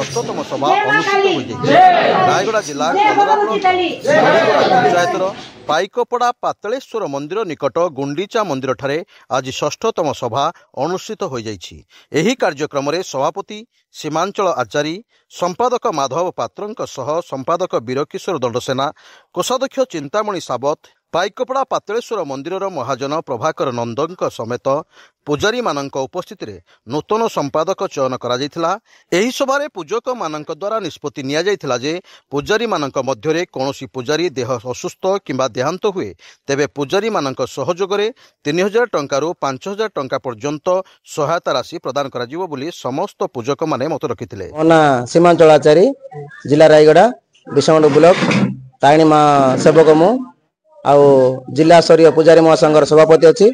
षष्ठतम सभा अनुष्ठित हो रायगड़ा जिला पंचायतर पाइकपड़ा पातलेश्वर मंदिर निकट गुंडीचा मंदिर ठारे आज षष्ठतम सभा अनुष्ठित हो कार्यक्रम में सभापति सीमांचल आचारी संपादक माधव पात्र संपादक वीरकिशोर दंडसेना कोषाध्यक्ष चिंतामणि सावत पाइकपड़ा पातलेश्वर मंदिर महाजन प्रभाकर नंदों समेत पूजारी मानक उपस्थित नूतन संपादक चयन करा सभारे पूजक मानक द्वारा निष्पत्ति निया जे पूजारी मानक मध्य कौनसी पूजारी देह असुस्थ किंबा देहांत हुए तेबे पूजारी मानक सहयोग में 3000 टंकारु 5000 टंका पर्यंत सहायता राशि प्रदान करा बोली समस्त पूजक माने मत रखिथिले। सीमांचल आचारी जिला रायगड़ा विषमंड ब्लॉक तारिणी मां सेवक मु आउ जिला स्तरीय पूजारी महासंघर सभापति अच्छी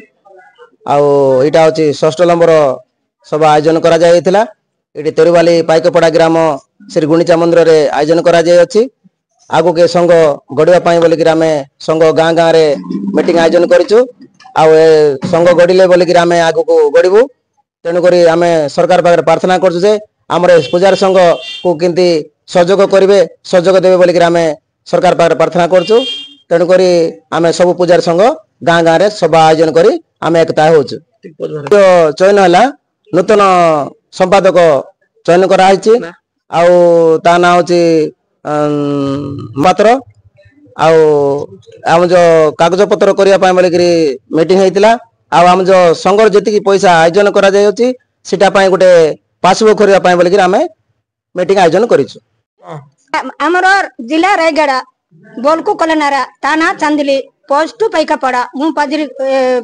आईटा हूँ षष्ठ नंबर सभा आयोजन करा ये तेरुवाली पाइकपड़ा ग्राम श्री गुंडीचा मंदिर रे आयोजन करा आगु के संघ गढ़ापी बोलिक आम संघ गाँ गाँव में मीटिंग आयोजन करूँ संघ गढ़ले बोलिक आम आगु को गढ़ू तेणुक आम सरकार पाखे प्रार्थना करम पूजार संघ को किंती सहयोग करेंगे सहयोग देवे बोलिक आम सरकार पाखे प्रार्थना करूँ तेणुक आम सब पूजार संघ गाँ गाँव में सभा आयोजन कर आम एकता हो चयन है नूतन संपादक चयन कराई ता ना हूँ पात्र आम जो कागज पत्र करने बोलिक मीटिंग होता आम जो संघर जी पैसा आयोजन कराई गोटे पासबुक करने बोलिक आम मीटिंग आयोजन कर जिला रायगड़ा बोलकु कलनारा ताना चांदिली पोस्ट पाइकपड़ा मु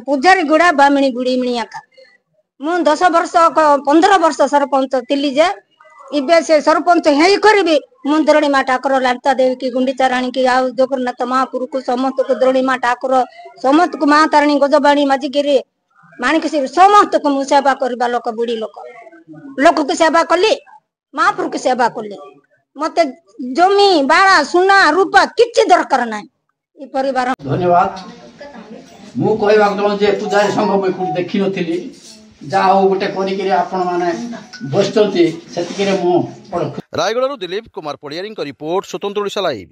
पूजारी गुड़ा बामिणी गुड़ी मिणिया का मु 10 वर्ष 15 वर्ष सरपंच थिली जे इबे से सरपंच हेई करबी मु द्रोणी मा ठाकुर ललिता देवी की गुंडीचा रानी की आ जगन्नाथ महापुर को समस्त को द्रोणी मा ठाकुर समस्त को मां तारिणी गजबाणी माजिगिरी माणिक से समस्त को मु सेवा करबा लोक बुढ़ी लोक की सेवा कली महापुर की सेवा कली मते जमी बाड़ा सुना रूपा किछि दरकार नै ई परिवार। धन्यवाद मु कहबा चाहूँ जे पूजारी संघ में कोठी देखि नथिली जा हो गोटे करी आपण माने बसचंती सेतिके मु रायगड़ा दिलीप कुमार पड़ियारी रिपोर्ट स्वतंत्र ओडिशा लाइव।